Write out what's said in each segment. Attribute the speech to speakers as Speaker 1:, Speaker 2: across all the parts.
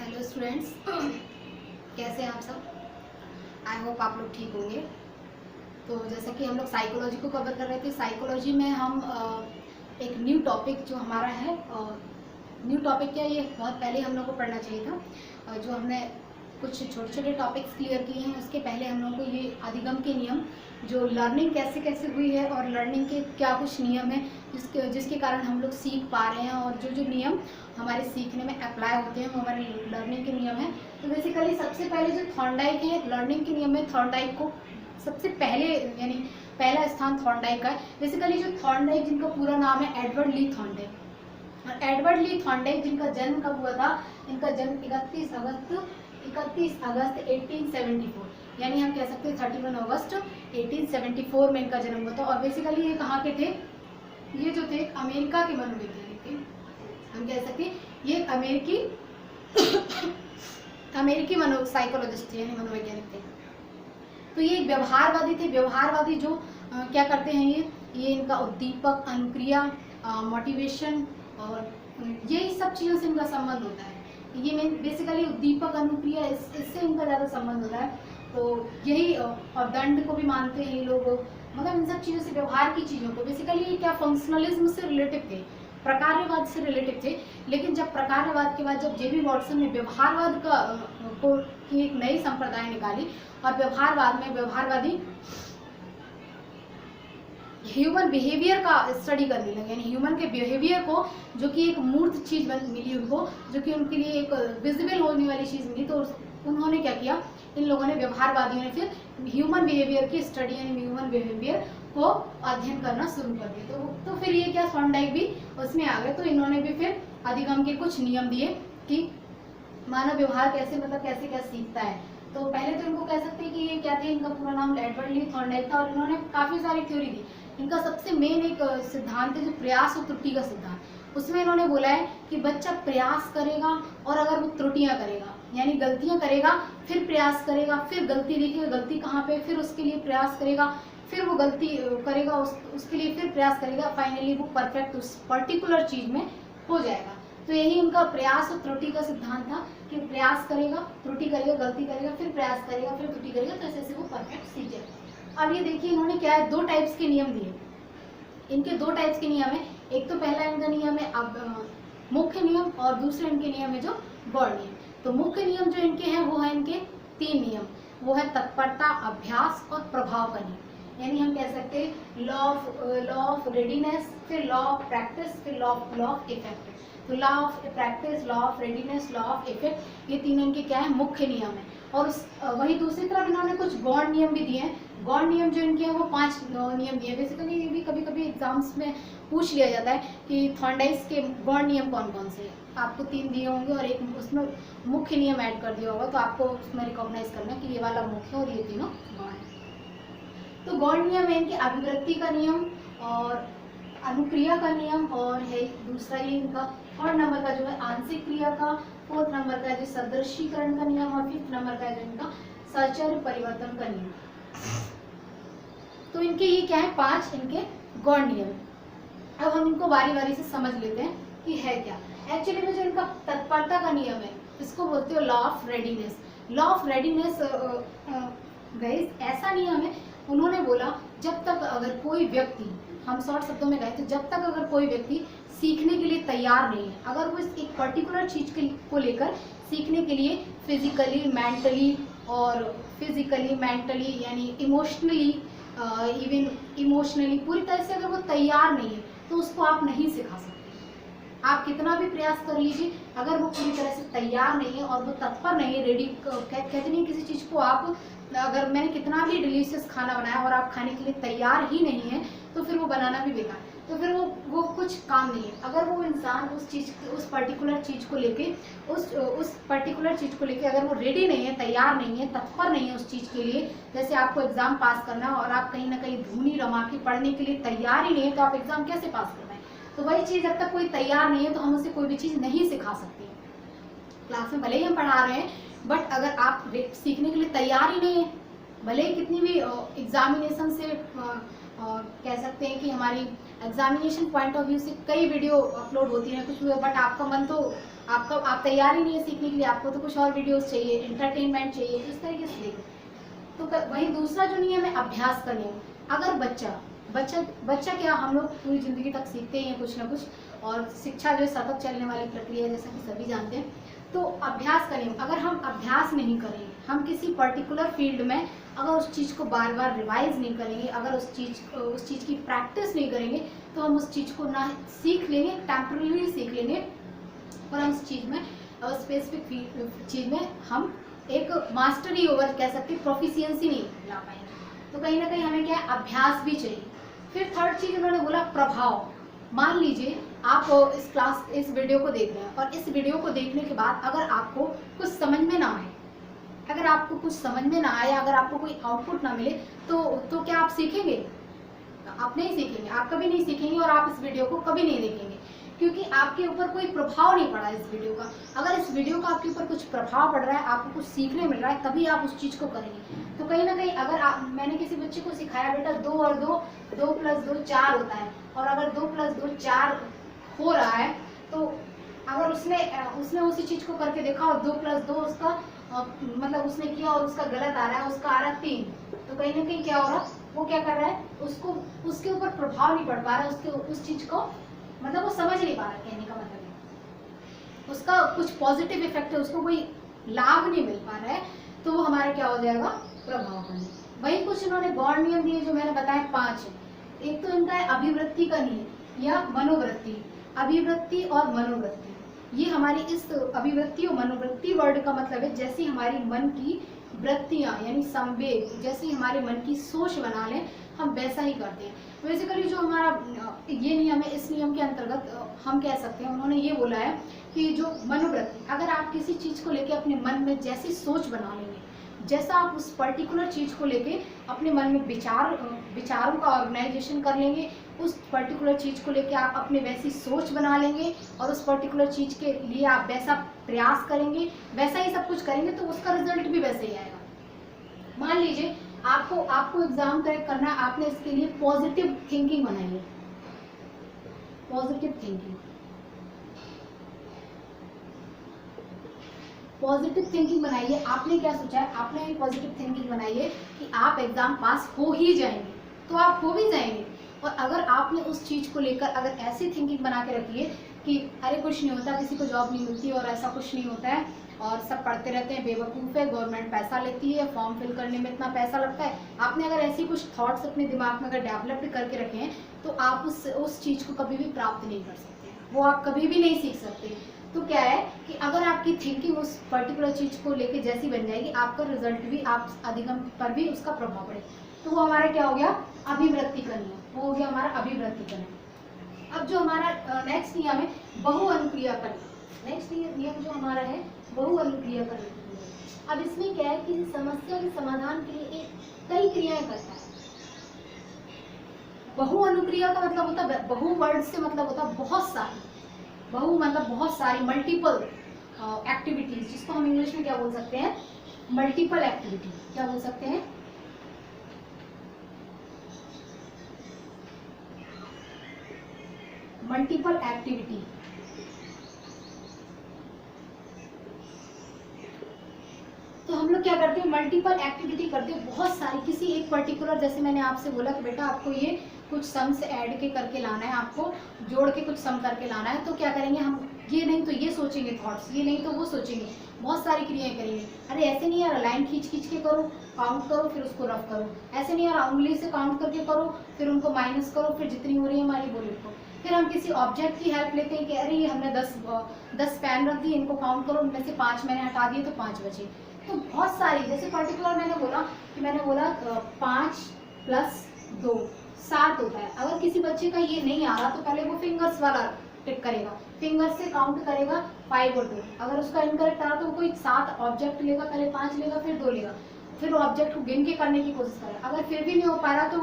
Speaker 1: Hello students, कैसे हैं आप सब। आई होप आप लोग ठीक होंगे। तो जैसा कि हम लोग साइकोलॉजी को कवर कर रहे थे, साइकोलॉजी में हम एक न्यू टॉपिक जो हमारा है, न्यू टॉपिक क्या, ये बहुत पहले हम लोग को पढ़ना चाहिए था। जो हमने कुछ छोटे छोटे टॉपिक्स क्लियर किए हैं, उसके पहले हम लोग को ये अधिगम के नियम, जो लर्निंग कैसे कैसे हुई है और लर्निंग के क्या कुछ नियम है जिसके कारण हम लोग सीख पा रहे हैं, और जो जो नियम हमारे सीखने में अप्लाई होते हैं वो हमारे लर्निंग के नियम हैं। तो बेसिकली सबसे पहले जो थॉर्नडाइक है लर्निंग के नियम में, थॉर्नडाइक को सबसे पहले यानी पहला स्थान थॉर्नडाइक का है। बेसिकली जो थॉर्नडाइक, जिनका पूरा नाम है एडवर्ड ली थॉर्नडाइक, और एडवर्ड ली थॉर्नडाइक जिनका जन्म कब हुआ था, इनका जन्म 31 अगस्त 1874, यानी हम कह सकते हैं 31 अगस्त 1874 में इनका जन्म हुआ था। और बेसिकली ये कहाँ के थे, ये जो थे अमेरिका के मनोवैज्ञानिक थे, हम कह सकते हैं ये अमेरिकी साइकोलॉजिस्ट थे, यानी मनोवैज्ञानिक थे। तो ये व्यवहारवादी थे। व्यवहारवादी जो क्या करते हैं, ये इनका उद्दीपक, अनुक्रिया, मोटिवेशन और यही सब चीज़ों से इनका संबंध होता है। ये मेन बेसिकली उद्दीपक, अनुक्रिया, इससे इनका ज़्यादा संबंध होता है। तो यही, और दंड को भी मानते हैं ये लोग, मतलब इन सब चीज़ों से, व्यवहार की चीज़ों को। बेसिकली ये क्या फंक्शनलिज्म से रिलेटिव थे, प्रकार्यवाद से रिलेटिव थे। लेकिन जब प्रकार्यवाद के बाद जब जेबी वॉटसन ने व्यवहारवाद की एक नई संप्रदाय निकाली, और व्यवहारवाद में व्यवहारवादी ह्यूमन बिहेवियर का स्टडी करने लगे, यानी ह्यूमन के बिहेवियर को, जो कि एक मूर्त चीज़ मिली उनको, जो कि उनके लिए एक विजिबल होने वाली चीज़ मिली, तो उन्होंने क्या किया, इन लोगों ने, व्यवहारवादियों ने फिर ह्यूमन बिहेवियर की स्टडी, यानी ह्यूमन बिहेवियर को अध्ययन करना शुरू कर दिया। तो फिर ये क्या, थॉर्नडाइक भी उसमें आ गए। तो इन्होंने भी फिर अधिगम के कुछ नियम दिए कि मानव व्यवहार कैसे, मतलब कैसे क्या सीखता है। तो पहले तो इनको कह सकते हैं कि ये क्या थे, इनका पूरा नाम एडवर्ड ली थॉर्नडाइक था, और इन्होंने काफ़ी सारी थ्योरी दी। इनका सबसे मेन एक सिद्धांत है जो प्रयास और त्रुटि का सिद्धांत। उसमें इन्होंने बोला है कि बच्चा प्रयास करेगा, और अगर वो त्रुटियां करेगा, यानी गलतियां करेगा, फिर प्रयास करेगा, फिर गलती देखेगा गलती कहाँ पे, फिर उसके लिए प्रयास करेगा, फिर वो गलती करेगा, उसके लिए फिर प्रयास करेगा, फाइनली वो परफेक्ट उस पर्टिकुलर चीज़ में हो जाएगा। तो यही उनका प्रयास और त्रुटि का सिद्धांत था कि प्रयास करेगा, त्रुटि करेगा, गलती करेगा, फिर प्रयास करेगा, फिर त्रुटि करेगा, तो ऐसे वो परफेक्ट सीख जाएगा। अब ये देखिए, इन्होंने क्या है, 2 टाइप्स के नियम दिए। इनके 2 टाइप्स के नियम है। एक तो पहला इनका नियम है अब मुख्य नियम, और दूसरे इनके नियम है जो गौण नियम। तो मुख्य नियम जो इनके हैं वो है इनके 3 नियम। वो है तत्परता, अभ्यास और प्रभाव का नियम, यानी हम कह सकते हैं लॉ ऑफ रेडीनेस, फिर लॉ ऑफ प्रैक्टिस, फिर लॉ ऑफ इफेक्ट। तो law of practice, law of readiness, law of effect, ये तीनों इनके क्या है, मुख्य नियम है। और वही दूसरी तरफ इन्होंने कुछ गौण नियम भी दिए हैं। गौण नियम जो इनके हैं वो 5 नियम दिए। बेसिकली ये भी कभी कभी एग्जाम्स में पूछ लिया जाता है कि थॉर्नडाइक के गौण नियम कौन कौन से हैं। आपको 3 दिए होंगे और एक उसमें मुख्य नियम ऐड कर दिया होगा, तो आपको उसमें रिकॉग्नाइज करना कि ये वाला मुख्य और ये तीनों गौण है। तो गौण नियम है इनकी अभिवृत्ति का नियम, और अनुक्रिया का नियम, और है दूसरा ये इनका 3rd नंबर का जो है आंशिक क्रिया का, 4th नंबर का जो सदृशीकरण का नियम, और 5th नंबर का जो इनका सहचर्य परिवर्तन का नियम। तो इनके ये क्या है, 5 इनके गौण नियम। अब हम इनको बारी बारी से समझ लेते हैं कि है क्या। एक्चुअली में जो इनका तत्परता का नियम है, इसको बोलते हो law of readiness. Law of readiness guys ऐसा नियम है, उन्होंने बोला जब तक अगर कोई व्यक्ति, हम शॉर्ट शब्दों में गए तो जब तक अगर कोई व्यक्ति सीखने के लिए तैयार नहीं है, अगर वो एक पर्टिकुलर चीज़ को लेकर सीखने के लिए फिजिकली, मेंटली यानी इमोशनली, इवन इमोशनली पूरी तरह से अगर वो तैयार नहीं है, तो उसको आप नहीं सिखा सकते। आप कितना भी प्रयास कर लीजिए, अगर वो पूरी तरह से तैयार नहीं है और वो तत्पर नहीं है, रेडी, कहते नहीं किसी चीज़ को, आप अगर मैंने कितना भी डिलीशियस खाना बनाया और आप खाने के लिए तैयार ही नहीं है, तो फिर वो बनाना भी बेकार, तो फिर वो कुछ काम नहीं है। अगर वो इंसान उस पर्टिकुलर चीज़ को लेके उस पर्टिकुलर चीज़ को लेके अगर वो रेडी नहीं है, तैयार नहीं है, तत्पर नहीं है उस चीज़ के लिए, जैसे आपको एग्ज़ाम पास करना है और आप कहीं ना कहीं धूनी रमा के पढ़ने के लिए तैयार ही नहीं है, तो आप एग्ज़ाम कैसे पास करना है। तो वही चीज़ जब तक कोई तैयार नहीं है तो हम उसे कोई भी चीज़ नहीं सिखा सकते। क्लास में भले ही हम पढ़ा रहे हैं, बट अगर आप सीखने के लिए तैयार ही नहीं है, भले ही कितनी भी एग्जामिनेशन से कह सकते हैं कि हमारी एग्जामिनेशन पॉइंट ऑफ व्यू से कई वीडियो अपलोड होती हैं कुछ, बट आपका मन तो आप तैयार ही नहीं है सीखने के लिए, आपको तो कुछ और वीडियोस चाहिए, एंटरटेनमेंट चाहिए, इस तरीके से देखो। तो वही दूसरा जो नियम है अभ्यास का नियम। अगर बच्चा क्या, हम लोग पूरी ज़िंदगी तक सीखते ही हैं कुछ ना कुछ, और शिक्षा जो है सतत चलने वाली प्रक्रिया है, जैसा कि सभी जानते हैं। तो अभ्यास का नियम, अगर हम अभ्यास नहीं करेंगे, हम किसी पर्टिकुलर फील्ड में अगर उस चीज़ को बार बार रिवाइज नहीं करेंगे, अगर उस चीज़ की प्रैक्टिस नहीं करेंगे, तो हम उस चीज़ को ना सीख लेंगे, टेम्पररी सीख लेंगे, और हम उस चीज़ में स्पेसिफिक चीज़ में हम एक मास्टरी ओवर कह सकते हैं, प्रोफिशिएंसी नहीं ला पाएंगे। तो कहीं ना कहीं हमें क्या है, अभ्यास भी चाहिए। फिर थर्ड चीज़ उन्होंने बोला प्रभाव। मान लीजिए आप इस वीडियो को देख रहे हैं, और इस वीडियो को देखने के बाद अगर आपको कुछ समझ में ना आए, अगर आपको कोई आउटपुट ना मिले, तो क्या आप सीखेंगे? आप नहीं सीखेंगे, आप कभी नहीं सीखेंगे, और आप इस वीडियो को कभी नहीं देखेंगे, क्योंकि आपके ऊपर कोई प्रभाव नहीं पड़ा इस वीडियो का। अगर इस वीडियो का आपके ऊपर कुछ प्रभाव पड़ रहा है, आपको कुछ सीखने मिल रहा है, तभी आप उस चीज़ को करेंगे। तो कहीं ना कहीं अगर मैंने किसी बच्चे को सिखाया, बेटा 2 और 2 + 2 4 होता है, और अगर 2 + 2 4 हो रहा है, तो अगर उसने उसी चीज़ को करके देखा और 2 + 2 उसका मतलब उसने किया और उसका गलत आ रहा है, उसका आ रहा है 3, तो कहीं ना कहीं क्या हो रहा है, वो क्या कर रहा है, उसके ऊपर प्रभाव नहीं पड़ पा रहा है, उस चीज़ को मतलब वो समझ नहीं पा रहा। कहने का मतलब है उसका कुछ पॉजिटिव इफेक्ट है, उसको कोई लाभ नहीं मिल पा रहा है, तो वो हमारा क्या हो जाएगा, प्रभाव बने। वही कुछ इन्होंने गौण नियम दिए जो मैंने बताया 5 है। एक तो इनका है अभिवृत्ति का नियम या मनोवृत्ति। अभिवृत्ति और मनोवृत्ति, ये हमारी इस अभिवृत्ति और मनोवृत्ति वर्ड का मतलब है जैसी हमारी मन की वृत्तियाँ यानी संवेग, जैसी हमारे मन की सोच बना लें, हम वैसा ही करते हैं। बेसिकली जो हमारा ये नियम है, इस नियम के अंतर्गत हम कह सकते हैं, उन्होंने ये बोला है कि जो मनोवृत्ति, अगर आप किसी चीज़ को लेके अपने मन में जैसी सोच बना लेंगे, जैसा आप उस पर्टिकुलर चीज़ को लेके अपने मन में विचारों का ऑर्गेनाइजेशन कर लेंगे, उस पर्टिकुलर चीज़ को लेके आप अपने वैसी सोच बना लेंगे, और उस पर्टिकुलर चीज़ के लिए आप वैसा प्रयास करेंगे, वैसा ही सब कुछ करेंगे, तो उसका रिजल्ट भी वैसे ही आएगा। मान लीजिए आपको एग्जाम क्रैक करना है, आपने इसके लिए पॉजिटिव थिंकिंग बनाई है, पॉजिटिव थिंकिंग बनाई है। आपने क्या सोचा है, आपने एक पॉजिटिव थिंकिंग बनाई है कि आप एग्जाम पास हो ही जाएंगे, तो आप हो भी जाएंगे। और अगर आपने उस चीज़ को लेकर अगर ऐसी थिंकिंग बना के रखी है कि अरे कुछ नहीं होता, किसी को जॉब नहीं मिलती और ऐसा कुछ नहीं होता है, और सब पढ़ते रहते हैं, बेवकूफ़ है, गवर्नमेंट पैसा लेती है, फॉर्म फिल करने में इतना पैसा लगता है, आपने अगर ऐसी कुछ थॉट्स अपने दिमाग में अगर डेवलप्ड करके रखे हैं, तो आप उस चीज़ को कभी भी प्राप्त नहीं कर सकते, वो आप कभी भी नहीं सीख सकते। तो क्या है कि अगर आपकी थिंकिंग उस पर्टिकुलर चीज़ को लेके जैसी बन जाएगी, आपका रिजल्ट भी, आप अधिगम पर भी उसका प्रभाव पड़े। तो वो हमारा क्या हो गया, अभिवृत्ति का नियम, वो हो गया हमारा अभिवृत्ति का नियम। अब जो हमारा नेक्स्ट नियम है बहुअनुक्रिया का नियम। नेक्स्ट नियम जो हमारा है बहुअनुक्रिया का नियम। अब इसमें क्या है कि समस्या के समाधान के लिए कई क्रियाएं करता है। बहुअनुक्रिया का मतलब होता है, बहु वर्ड से मतलब होता है बहुत सारी, बहु मतलब बहुत सारी, मल्टीपल एक्टिविटीज, जिसको हम इंग्लिश में क्या बोल सकते हैं, मल्टीपल एक्टिविटी, क्या बोल सकते हैं, मल्टीपल एक्टिविटी। तो हम लोग क्या करते हैं, मल्टीपल एक्टिविटी करते हैं, बहुत सारी, किसी एक पर्टिकुलर, जैसे मैंने आपसे बोला कि बेटा आपको ये कुछ सम से ऐड के करके लाना है, आपको जोड़ के कुछ सम करके लाना है, तो क्या करेंगे हम, ये नहीं तो ये सोचेंगे थॉट्स, ये नहीं तो वो सोचेंगे, बहुत सारी क्रियाएं करेंगे। अरे ऐसे नहीं यार, लाइन खींच के करो, काउंट करो, फिर उसको रफ करो, ऐसे नहीं यार उंगली से काउंट करके करो, फिर उनको माइनस करो, फिर जितनी हो रही है हमारी वो लिखो। फिर हम किसी ऑब्जेक्ट की हेल्प लेते हैं कि अरे हमने 10 पेन रख दिए, इनको काउंट करो, उनमें से 5 मैंने हटा दिए तो 5 बचे। तो बहुत सारी, जैसे पर्टिकुलर मैंने बोला 5 + 2 7 होता है। अगर किसी बच्चे का ये नहीं आ रहा तो पहले वो फिंगर्स वाला टिक करेगा, फिंगर से काउंट करेगा 5 और 2। अगर उसका इनकरेक्ट आ रहा तो वो कोई 7 ऑब्जेक्ट लेगा, पहले 5 लेगा, फिर 2 लेगा, फिर ऑब्जेक्ट को गिन के करने की कोशिश करेगा। अगर फिर भी नहीं हो पा रहा तो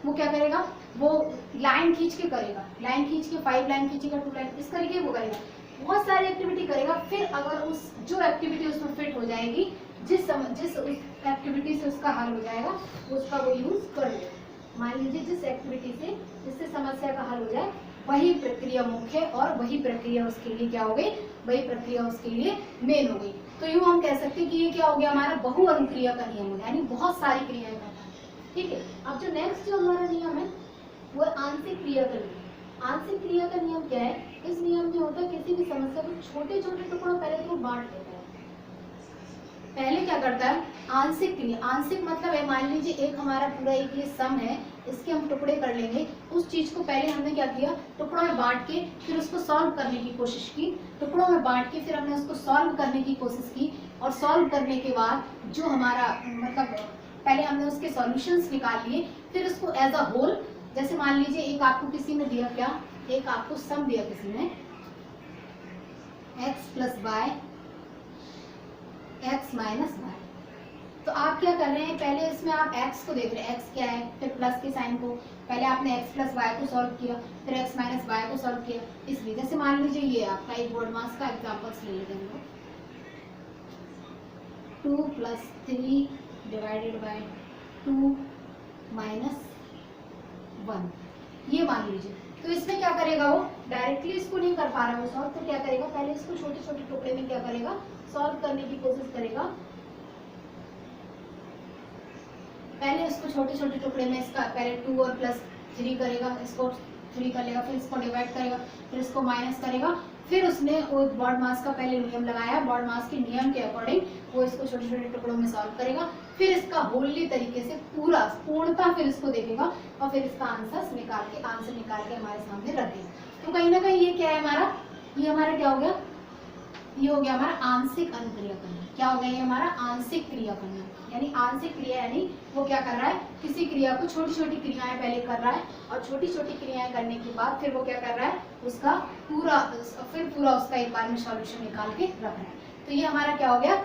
Speaker 1: वो क्या करेगा, वो लाइन खींच के करेगा, लाइन खींच के 5 लाइन खींचेगा, 2 लाइन, इस तरीके वो करेगा, बहुत सारी एक्टिविटी करेगा। फिर अगर जो एक्टिविटी उसमें फिट हो जाएगी, जिस एक्टिविटी से उसका हल हो जाएगा, उसका वो यूज कर लेगा। मान लीजिए जिससे समस्या का हल हो जाए वही प्रक्रिया मुख्य और वही प्रक्रिया उसके लिए क्या हो गई, वही प्रक्रिया उसके लिए मेन हो गई। तो यूँ हम कह सकते हैं कि ये क्या हो गया हमारा बहु अनुक्रिया का नियम हो गया, यानी बहुत सारी क्रियाएं करता है। ठीक है, अब जो नेक्स्ट जो हमारा नियम है वो आंशिक क्रिया का नियम। आंशिक क्रिया का नियम क्या है, इस नियम में होता है किसी भी समस्या को छोटे छोटे टुकड़ों पहले तो बांट लेता है। पहले क्या करता है, आंशिक क्रिया, आंशिक मतलब है मान लीजिए एक हमारा पूरा एक ये सम है, इसके हम टुकड़े कर लेंगे। उस चीज को पहले हमने क्या किया, टुकड़ों में बांट के फिर उसको सॉल्व करने की कोशिश की। टुकड़ों में बांट के फिर हमने उसको सॉल्व करने की कोशिश की, और सॉल्व करने के बाद जो हमारा मतलब पहले हमने उसके सॉल्यूशंस निकाल लिए, फिर उसको एज अ होल, जैसे मान लीजिए एक आपको किसी ने दिया क्या, एक आपको सम दिया किसी ने x plus y x minus y. तो आप क्या कर रहे हैं, पहले इसमें आप x को देख रहे हैं, x क्या है, फिर प्लस के साइन को, पहले आपने x प्लस वाई को सॉल्व किया, फिर x माइनस वाई को सॉल्व किया। इसलिए जैसे मान लीजिए ये आपका एक बोर्ड मास का एग्जाम्पल्स ले लेते हैं, 2 प्लस 3 डिवाइडेड बाई 2 माइनस 1, ये मान लीजिए। तो इसमें क्या करेगा वो, डायरेक्टली इसको नहीं कर पा रहा वो सॉल्व, तो क्या करेगा, पहले इसको छोटे छोटे टुकड़े में क्या करेगा, सॉल्व करने की कोशिश करेगा। पहले इसको छोटे छोटे टुकड़े में, इसका पहले 2 और प्लस 3 करेगा, इसको 3 कर लेगा, फिर इसको डिवाइड करेगा, फिर इसको माइनस करेगा, फिर उसने वो बॉड मास का पहले नियम लगाया, बॉड मास के नियम के अकॉर्डिंग वो इसको छोटे छोटे टुकड़ों में सॉल्व करेगा, फिर इसका होली तरीके से पूरा पूर्णता फिर इसको देखेगा, और फिर इसका आंसर निकाल के हमारे सामने रख देगा। तो कहीं ना कहीं ये क्या है हमारा, ये हमारा क्या हो गया, ये हो गया हमारा आंशिक अनुक्रिया करना। क्या हो गया, ये हमारा आंशिक क्रिया करना, यानी आंशिक क्रिया यानी वो क्या कर रहा है, किसी क्रिया को छोटी छोटी क्रियाएं पहले कर रहा है, और छोटी छोटी क्रियाएं करने के बाद फिर वो क्या कर रहा है, उसका पूरा उसका एक बार में सॉल्यूशन निकाल के रख रहा है। तो ये हमारा क्या हो गया,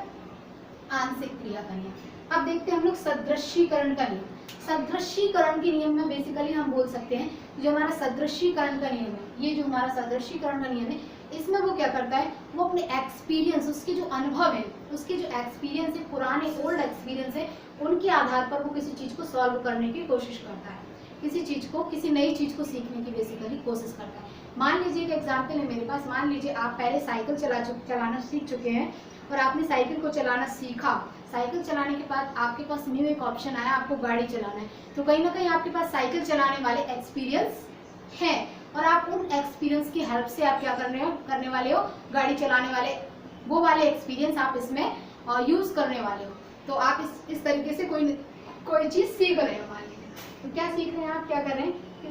Speaker 1: आंशिक क्रिया का नियम। अब देखते हैं हम लोग सदृशीकरण का नियम। सदृशीकरण के नियम में बेसिकली हम बोल सकते हैं जो हमारा सदृशीकरण का नियम है, ये जो हमारा सदृशीकरण का नियम है, इसमें वो क्या करता है, वो अपने एक्सपीरियंस, उसके जो अनुभव है, उसके जो एक्सपीरियंस है, पुराने ओल्ड एक्सपीरियंस है, उनके आधार पर वो किसी चीज को सॉल्व करने की कोशिश करता है, किसी चीज को, किसी नई चीज को सीखने की बेसिकली कोशिश करता है। मान लीजिए एक एग्जाम्पल है मेरे पास, मान लीजिए आप पहले साइकिल चलाना सीख चुके हैं, और आपने साइकिल को चलाना सीखा। साइकिल चलाने के बाद आपके पास न्यू एक ऑप्शन आया, आपको गाड़ी चलाना है, तो कहीं ना कहीं आपके पास साइकिल चलाने वाले एक्सपीरियंस है, और आप उन एक्सपीरियंस की हेल्प से आप क्या करने वाले हो, गाड़ी चलाने वाले वो वाले एक्सपीरियंस आप इसमें यूज करने वाले हो। तो आप इस तरीके से कोई चीज सीख रहे हो, मान लीजिए, तो क्या सीख रहे हैं आप, क्या कर रहे हैं कि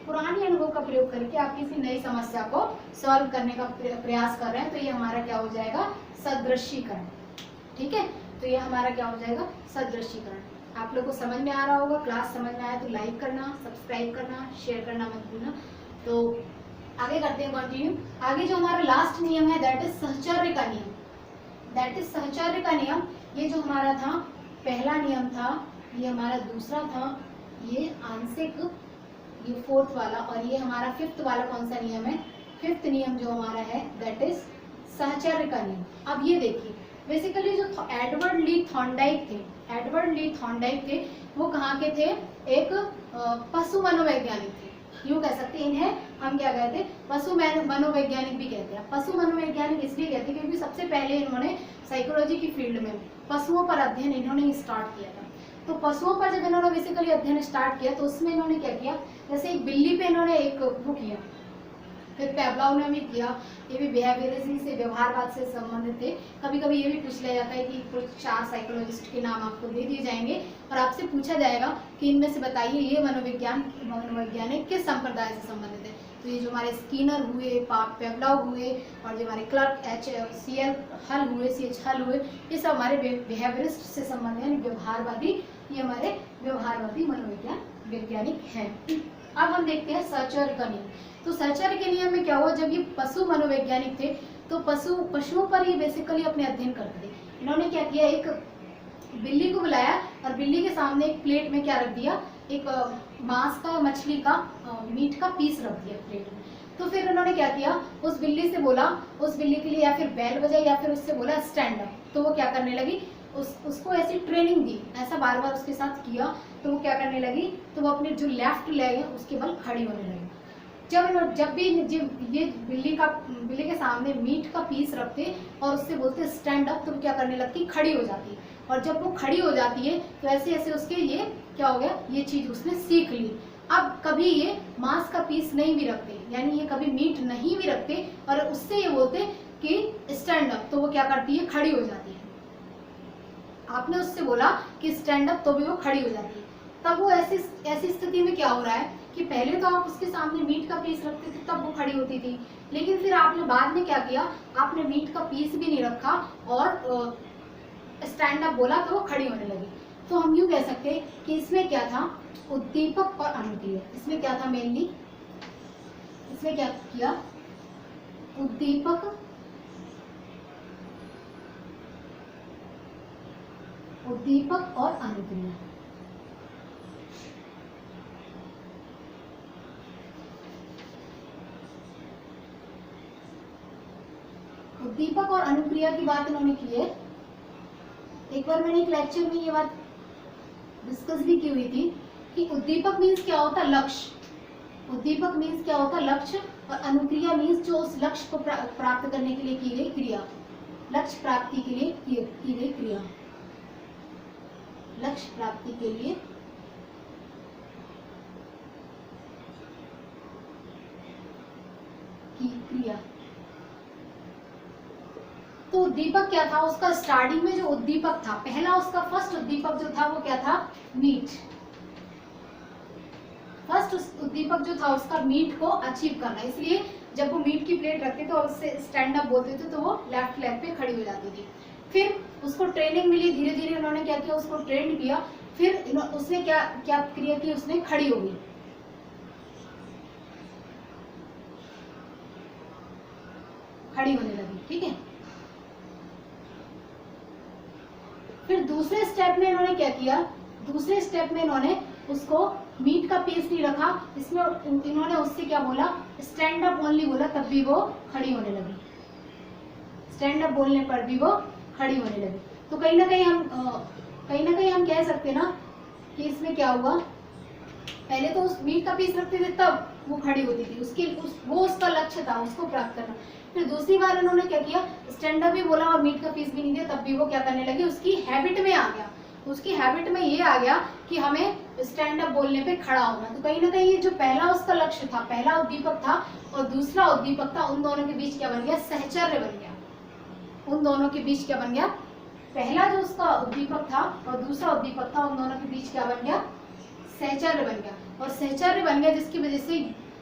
Speaker 1: पुराने अनुभव का प्रयोग करके आप किसी नई समस्या को सॉल्व करने का प्रयास कर रहे हैं। तो ये हमारा क्या हो जाएगा, सदृशीकरण। ठीक है, तो ये हमारा क्या हो जाएगा, सदृशीकरण। आप लोग को समझ में आ रहा होगा, क्लास समझ में आया तो लाइक करना, सब्सक्राइब करना, शेयर करना मत भूलना। तो आगे करते हैं कंटिन्यू। आगे जो हमारा लास्ट नियम है दैट इज सहचर्य का नियम। दैट इज सहचर्य का नियम। ये जो हमारा था पहला नियम था, ये हमारा दूसरा था, ये आंशिक, ये फोर्थ वाला, और ये हमारा फिफ्थ वाला कौन सा नियम है, फिफ्थ नियम जो हमारा है दैट इज सहचर्य का नियम। अब ये देखिए, बेसिकली जो एडवर्ड ली थॉर्नडाइक थे, वो कहाँ के थे, एक पशु मनोवैज्ञानिक थे, यूँ कह सकते हैं। इन्हें हम क्या कहते हैं, पशु मनोवैज्ञानिक भी कहते हैं। पशु मनोवैज्ञानिक इसलिए कहते हैं क्योंकि सबसे पहले इन्होंने साइकोलॉजी की फील्ड में पशुओं पर अध्ययन इन्होंने स्टार्ट किया था। तो पशुओं पर जब इन्होंने बेसिकली अध्ययन स्टार्ट किया तो उसमें इन्होंने क्या किया, जैसे एक बिल्ली पे इन्होंने एक वो किया, फिर पेवलॉव ने भी किया, ये भी बिहेवियरिज्म से, व्यवहारवाद से संबंधित थे। कभी कभी ये भी पूछ लिया जाता है कि कुछ 4 साइकोलॉजिस्ट के नाम आपको दे दिए जाएंगे और आपसे पूछा जाएगा कि इनमें से बताइए ये मनोवैज्ञानिक किस संप्रदाय से संबंधित है। तो ये जो हमारे स्किनर हुए, पेवलॉव हुए, और जो हमारे क्लर्क CH हल हुए, ये सब हमारे बिहेवियरिस्ट से संबंधित है, व्यवहारवादी, ये हमारे व्यवहारवादी वैज्ञानिक हैं। अब हम देखते हैं सहचर्य का नियम। तो सहचर्य के नियम में क्या हुआ, जब ये पशु मनोवैज्ञानिक थे तो पशुओं पर ये बेसिकली अपने अध्ययन करते थे। इन्होंने क्या किया, एक बिल्ली को बुलाया और बिल्ली के सामने एक प्लेट में क्या रख दिया, एक मांस का, मछली का, मीट का पीस रख दिया प्लेट में। तो फिर उन्होंने क्या किया, उस बिल्ली से बोला, उस बिल्ली के लिए या फिर बैल बजाई या फिर उससे बोला स्टैंड अप। तो वो क्या करने लगी, उसको ऐसी ट्रेनिंग दी, ऐसा बार बार उसके साथ किया, तो वो क्या करने लगी, तो वो अपने जो लेफ्ट लेग है उसके बल खड़ी होने लगी। जब भी ये बिल्ली के सामने मीट का पीस रखते और उससे बोलते स्टैंड अप, तो वो क्या करने लगती, खड़ी हो जाती। और जब वो खड़ी हो जाती है तो ऐसे ऐसे उसके ये क्या हो गया, ये चीज़ उसने सीख ली। अब कभी ये मांस का पीस नहीं भी रखते, यानी ये कभी मीट नहीं भी रखते और उससे ये बोलते कि स्टैंड अप, तो वो क्या करती है, खड़ी हो जाती है। आपने उससे बोला कि स्टैंड अप, तो भी वो खड़ी हो जाती है। तब वो ऐसी स्थिति में क्या हो रहा है कि पहले तो आप उसके सामने मीट का पीस रखते थे तब वो खड़ी होती थी, लेकिन फिर आपने बाद में क्या किया, आपने मीट का पीस भी नहीं रखा और स्टैंड अप बोला तो वो खड़ी होने लगी। तो हम यूँ कह सकते हैं कि इसमें क्या था, उद्दीपक और अनुक्रिया। इसमें क्या था मेनली, इसमें क्या किया, उद्दीपक और अनुक्रिया। उद्दीपक और अनुक्रिया की बात इन्होंने की है। एक बार मैंने एक लेक्चर में ये बात डिस्कस भी की हुई थी कि उद्दीपक मीन्स क्या होता है, लक्ष्य। उद्दीपक मीन्स क्या होता है, लक्ष्य। और अनुक्रिया मीन्स जो उस लक्ष्य को प्राप्त करने के लिए की गई क्रिया, लक्ष्य प्राप्ति के लिए की गई क्रिया, लक्ष्य प्राप्ति के लिए की क्रिया। तो उद्दीपक क्या था, उसका स्टार्टिंग में जो उद्दीपक था, पहला उसका फर्स्ट उद्दीपक जो था वो क्या था, मीट। फर्स्ट उद्दीपक जो था उसका मीट को अचीव करना, इसलिए जब वो मीट की प्लेट रखते थे और उससे स्टैंड अप बोलते थे तो वो लेफ्ट लेग पे खड़ी हो जाती थी। फिर उसको ट्रेनिंग मिली, धीरे धीरे उन्होंने क्या किया, उसको ट्रेन किया। फिर उसने क्या क्या क्रिया की, उसने खड़ी हो गई, खड़ी होने लगी, ठीक है। फिर दूसरे स्टेप में इन्होंने क्या किया, दूसरे स्टेप में इन्होंने उसको मीट का पीस नहीं रखा, इसमें इन्होंने उससे क्या बोला, स्टैंड अप ओनली बोला, तब भी वो खड़ी होने लगी। स्टैंड अप बोलने पर भी वो खड़ी होने लगी। तो कहीं ना कहीं हम कह सकते ना कि इसमें क्या हुआ, पहले तो उस मीट का पीस रखते थे तब वो खड़ी होती थी, वो उसका लक्ष्य था, उसको प्राप्त करना। फिर दूसरी बार उन्होंने क्या किया, स्टैंड अप भी बोला और मीट का पीस भी नहीं दिया, तब भी वो क्या करने लगी, उसकी हैबिट में आ गया, उसकी हैबिट में ये आ गया कि हमें स्टैंड अप बोलने पे खड़ा होना। तो कहीं ना कहीं ये जो पहला उसका लक्ष्य था, पहला उद्दीपक था और दूसरा उद्दीपक था, उन दोनों के बीच क्या बन गया, सहचर्य बन गया। उन दोनों के बीच क्या बन गया, पहला जो उसका उद्दीपक था और दूसरा उद्दीपक था, उन दोनों के बीच क्या बन गया, सहचर्य बन गया। और सहचर्य बन गया जिसकी वजह से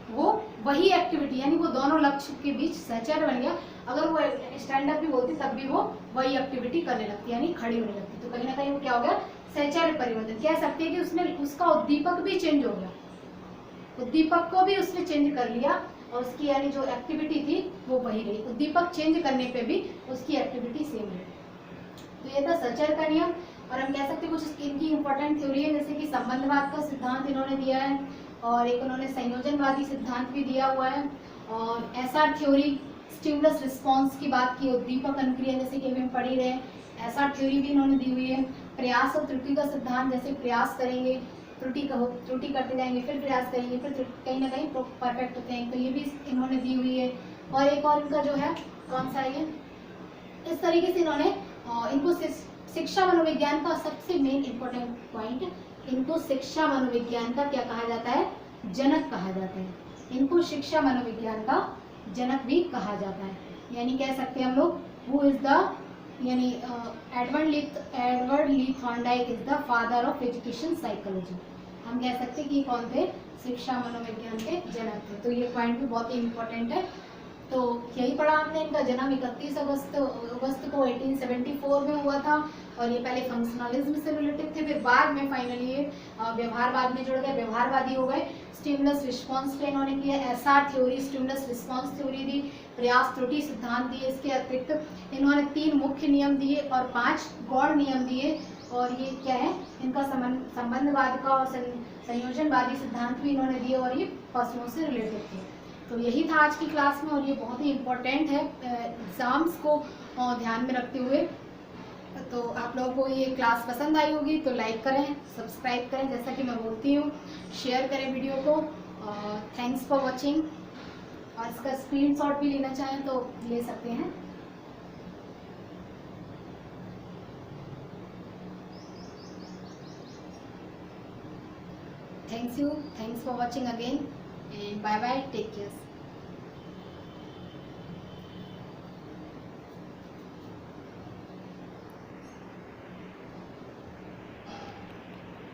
Speaker 1: वो वही एक्टिविटी, यानी वो दोनों लक्ष्य के बीच सहचर्य बन गया। अगर वो स्टैंड अप भी बोलती तब भी वो वही एक्टिविटी करने लगती, यानी खड़ी होने लगती। तो कहीं ना कहीं वो क्या हो गया, सहचर्य परिवर्तन कह सकते हैं कि उसने उसका उद्दीपक भी चेंज हो गया, उद्दीपक को भी उसने चेंज कर लिया और उसकी यानी जो एक्टिविटी थी वो वही रही, उद्दीपक चेंज करने पे भी उसकी एक्टिविटी सेम रही। तो ये था सहचर्य का नियम। और हम कह सकते हैं कुछ इनकी इंपॉर्टेंट थ्योरी है, जैसे कि संबंधवाद का सिद्धांत इन्होंने दिया है और एक उन्होंने संयोजनवादी सिद्धांत भी दिया हुआ है। और एसआर थ्योरी, स्टिमुलस रिस्पॉन्स की बात की, उद्दीपक अनुक्रिया जैसे कि हम पढ़ ही रहे, एसआर थ्योरी भी इन्होंने दी हुई है। प्रयास और त्रुटि का सिद्धांत, जैसे प्रयास करेंगे त्रुटि करते जाएंगे, फिर प्रयास करेंगे, फिर कहीं ना कहीं परफेक्ट होते हैं, तो ये भी इन्होंने दी हुई है। और एक और इनका जो है कौन सा है, इस तरीके से इन्होंने इनको शिक्षा मनोविज्ञान का सबसे मेन इंपॉर्टेंट पॉइंट, इनको शिक्षा मनोविज्ञान का क्या कहा जाता है, जनक कहा जाता है। इनको शिक्षा मनोविज्ञान का जनक भी कहा जाता है, यानी कह सकते हैं हम लोग हु इज द, यानी Edward Lee Thorndike is the father of education psychology. हम कह सकते हैं कि कौन थे, शिक्षा मनोविज्ञान के जनक थे। तो ये पॉइंट भी बहुत ही इंपॉर्टेंट है। तो यही पढ़ा हमने, इनका जन्म 31 अगस्त को 1874 में हुआ था और ये पहले फंक्शनलिज्म से रिलेटेड थे, फिर बाद में फाइनली ये व्यवहारवाद में जुड़ गए, व्यवहारवादी हो गए। स्टिमुलस रिस्पॉन्स पे इन्होंने किया, SR theory, stimulus response theory दी, प्रयास त्रुटि सिद्धांत दिए। इसके अतिरिक्त इन्होंने 3 मुख्य नियम दिए और 5 गौण नियम दिए। और ये क्या है, इनका संबंधवाद का और संयोजनवादी सिद्धांत भी इन्होंने दिए और ये पशुओं से रिलेटेड थे। तो यही था आज की क्लास में और ये बहुत ही इम्पोर्टेंट है एग्ज़ाम्स को ध्यान में रखते हुए। तो आप लोगों को ये क्लास पसंद आई होगी तो लाइक करें, सब्सक्राइब करें, जैसा कि मैं बोलती हूँ, शेयर करें वीडियो को। Thanks for watching. और इसका स्क्रीनशॉट भी लेना चाहें तो ले सकते हैं। Thanks for watching again, and bye bye, take care.